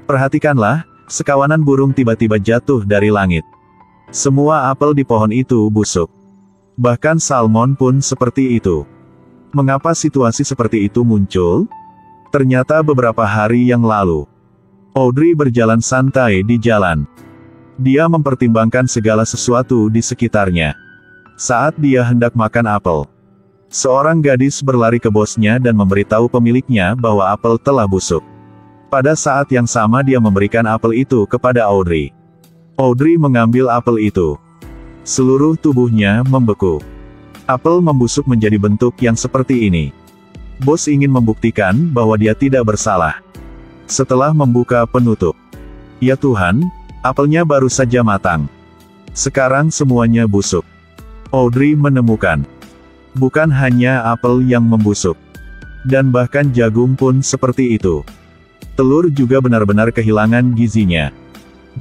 Perhatikanlah, sekawanan burung tiba-tiba jatuh dari langit. Semua apel di pohon itu busuk. Bahkan salmon pun seperti itu. Mengapa situasi seperti itu muncul? Ternyata beberapa hari yang lalu, Audrey berjalan santai di jalan. Dia mempertimbangkan segala sesuatu di sekitarnya. Saat dia hendak makan apel, seorang gadis berlari ke bosnya dan memberitahu pemiliknya bahwa apel telah busuk. Pada saat yang sama dia memberikan apel itu kepada Audrey. Audrey mengambil apel itu. Seluruh tubuhnya membeku. Apel membusuk menjadi bentuk yang seperti ini. Bos ingin membuktikan bahwa dia tidak bersalah. Setelah membuka penutup, ya Tuhan, apelnya baru saja matang. Sekarang semuanya busuk. Audrey menemukan, bukan hanya apel yang membusuk, dan bahkan jagung pun seperti itu. Telur juga benar-benar kehilangan gizinya.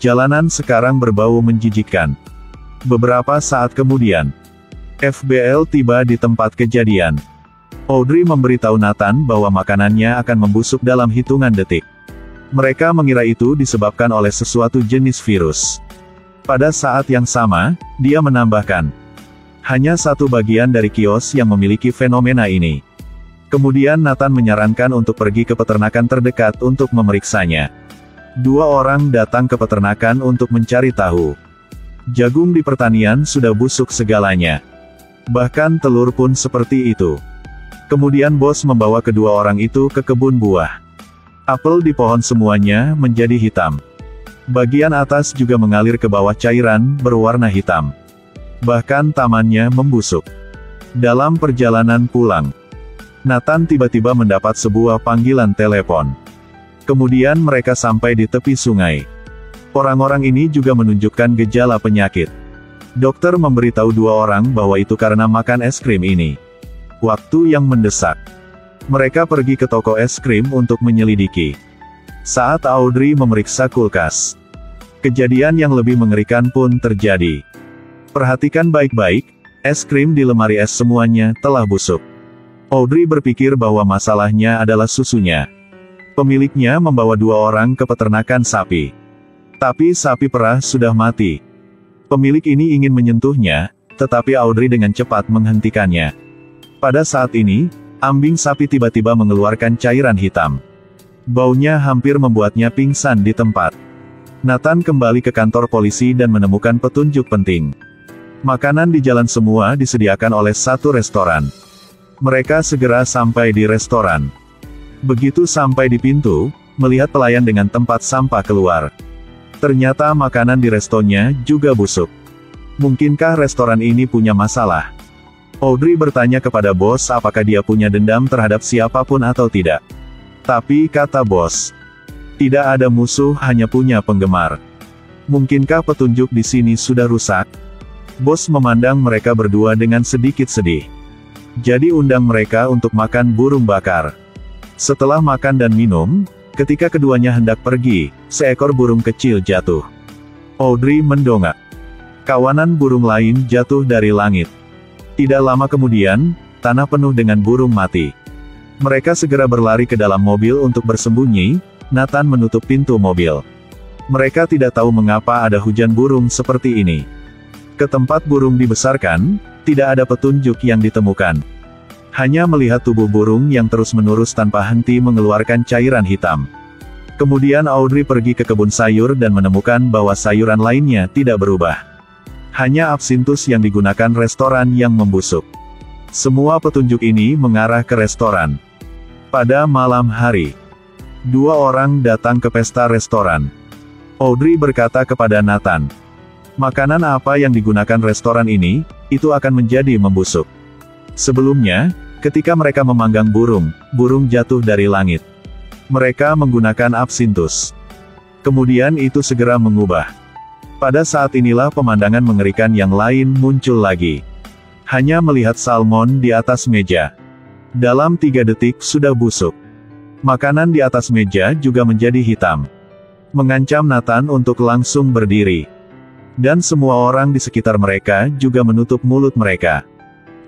Jalanan sekarang berbau menjijikkan. Beberapa saat kemudian, FBL tiba di tempat kejadian. Audrey memberitahu Nathan bahwa makanannya akan membusuk dalam hitungan detik. Mereka mengira itu disebabkan oleh sesuatu jenis virus. Pada saat yang sama, dia menambahkan, hanya satu bagian dari kios yang memiliki fenomena ini. Kemudian Nathan menyarankan untuk pergi ke peternakan terdekat untuk memeriksanya. 2 orang datang ke peternakan untuk mencari tahu. Jagung di pertanian sudah busuk segalanya. Bahkan telur pun seperti itu. Kemudian bos membawa kedua orang itu ke kebun buah. Apel di pohon semuanya menjadi hitam. Bagian atas juga mengalir ke bawah cairan berwarna hitam. Bahkan tamannya membusuk. Dalam perjalanan pulang, Nathan tiba-tiba mendapat sebuah panggilan telepon. Kemudian mereka sampai di tepi sungai. Orang-orang ini juga menunjukkan gejala penyakit. Dokter memberitahu 2 orang bahwa itu karena makan es krim ini. Waktu yang mendesak. Mereka pergi ke toko es krim untuk menyelidiki. Saat Audrey memeriksa kulkas, kejadian yang lebih mengerikan pun terjadi. Perhatikan baik-baik, es krim di lemari es semuanya telah busuk. Audrey berpikir bahwa masalahnya adalah susunya. Pemiliknya membawa 2 orang ke peternakan sapi. Tapi sapi perah sudah mati. Pemilik ini ingin menyentuhnya, tetapi Audrey dengan cepat menghentikannya. Pada saat ini, ambing sapi tiba-tiba mengeluarkan cairan hitam. Baunya hampir membuatnya pingsan di tempat. Nathan kembali ke kantor polisi dan menemukan petunjuk penting. Makanan di jalan semua disediakan oleh satu restoran. Mereka segera sampai di restoran. Begitu sampai di pintu, melihat pelayan dengan tempat sampah keluar. Ternyata makanan di restonya juga busuk. Mungkinkah restoran ini punya masalah? Audrey bertanya kepada bos apakah dia punya dendam terhadap siapapun atau tidak. Tapi kata bos, tidak ada musuh, hanya punya penggemar. Mungkinkah petunjuk di sini sudah rusak? Bos memandang mereka berdua dengan sedikit sedih. Jadi undang mereka untuk makan burung bakar. Setelah makan dan minum, ketika keduanya hendak pergi, seekor burung kecil jatuh. Audrey mendongak. Kawanan burung lain jatuh dari langit. Tidak lama kemudian, tanah penuh dengan burung mati. Mereka segera berlari ke dalam mobil untuk bersembunyi. Nathan menutup pintu mobil. Mereka tidak tahu mengapa ada hujan burung seperti ini. Ke tempat burung dibesarkan, tidak ada petunjuk yang ditemukan. Hanya melihat tubuh burung yang terus-menerus tanpa henti mengeluarkan cairan hitam. Kemudian Audrey pergi ke kebun sayur dan menemukan bahwa sayuran lainnya tidak berubah. Hanya absintus yang digunakan restoran yang membusuk. Semua petunjuk ini mengarah ke restoran. Pada malam hari, 2 orang datang ke pesta restoran. Audrey berkata kepada Nathan, makanan apa yang digunakan restoran ini, itu akan menjadi membusuk. Sebelumnya, ketika mereka memanggang burung, burung jatuh dari langit. Mereka menggunakan absintus. Kemudian itu segera mengubah. Pada saat inilah pemandangan mengerikan yang lain muncul lagi. Hanya melihat salmon di atas meja. Dalam 3 detik sudah busuk. Makanan di atas meja juga menjadi hitam. Mengancam Nathan untuk langsung berdiri. Dan semua orang di sekitar mereka juga menutup mulut mereka.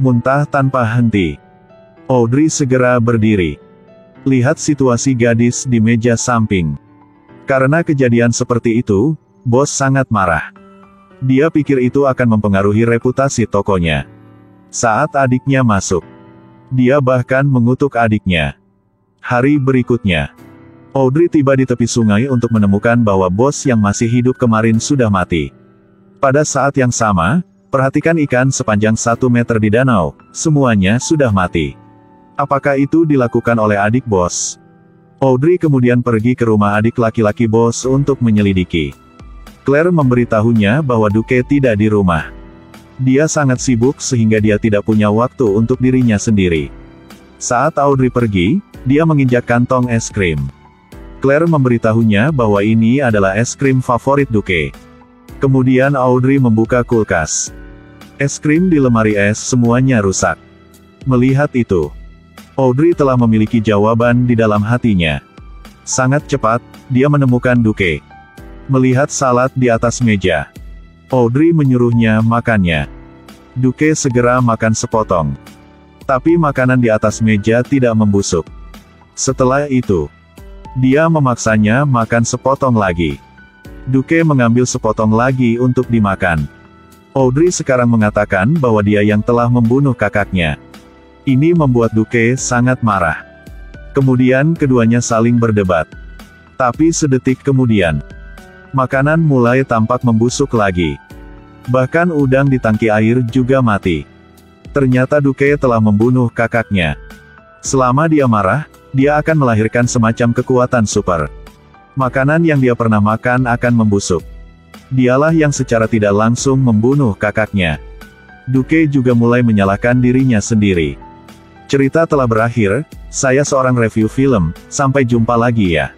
Muntah tanpa henti. Audrey segera berdiri. Lihat situasi gadis di meja samping. Karena kejadian seperti itu, bos sangat marah. Dia pikir itu akan mempengaruhi reputasi tokonya. Saat adiknya masuk, dia bahkan mengutuk adiknya. Hari berikutnya, Audrey tiba di tepi sungai untuk menemukan bahwa bos yang masih hidup kemarin sudah mati. Pada saat yang sama, perhatikan ikan sepanjang 1 meter di danau, semuanya sudah mati. Apakah itu dilakukan oleh adik bos? Audrey kemudian pergi ke rumah adik laki-laki bos untuk menyelidiki. Claire memberitahunya bahwa Duke tidak di rumah. Dia sangat sibuk sehingga dia tidak punya waktu untuk dirinya sendiri. Saat Audrey pergi, dia menginjak kantong es krim. Claire memberitahunya bahwa ini adalah es krim favorit Duke. Kemudian Audrey membuka kulkas. Es krim di lemari es semuanya rusak. Melihat itu, Audrey telah memiliki jawaban di dalam hatinya. Sangat cepat, dia menemukan Duke. Melihat salad di atas meja, Audrey menyuruhnya makannya. Duke segera makan sepotong. Tapi makanan di atas meja tidak membusuk. Setelah itu, dia memaksanya makan sepotong lagi. Duke mengambil sepotong lagi untuk dimakan. Audrey sekarang mengatakan bahwa dia yang telah membunuh kakaknya. Ini membuat Duke sangat marah. Kemudian keduanya saling berdebat. Tapi sedetik kemudian, makanan mulai tampak membusuk lagi. Bahkan udang di tangki air juga mati. Ternyata Duke telah membunuh kakaknya. Selama dia marah, dia akan melahirkan semacam kekuatan super. Makanan yang dia pernah makan akan membusuk. Dialah yang secara tidak langsung membunuh kakaknya. Duke juga mulai menyalahkan dirinya sendiri. Cerita telah berakhir, saya seorang review film, sampai jumpa lagi ya.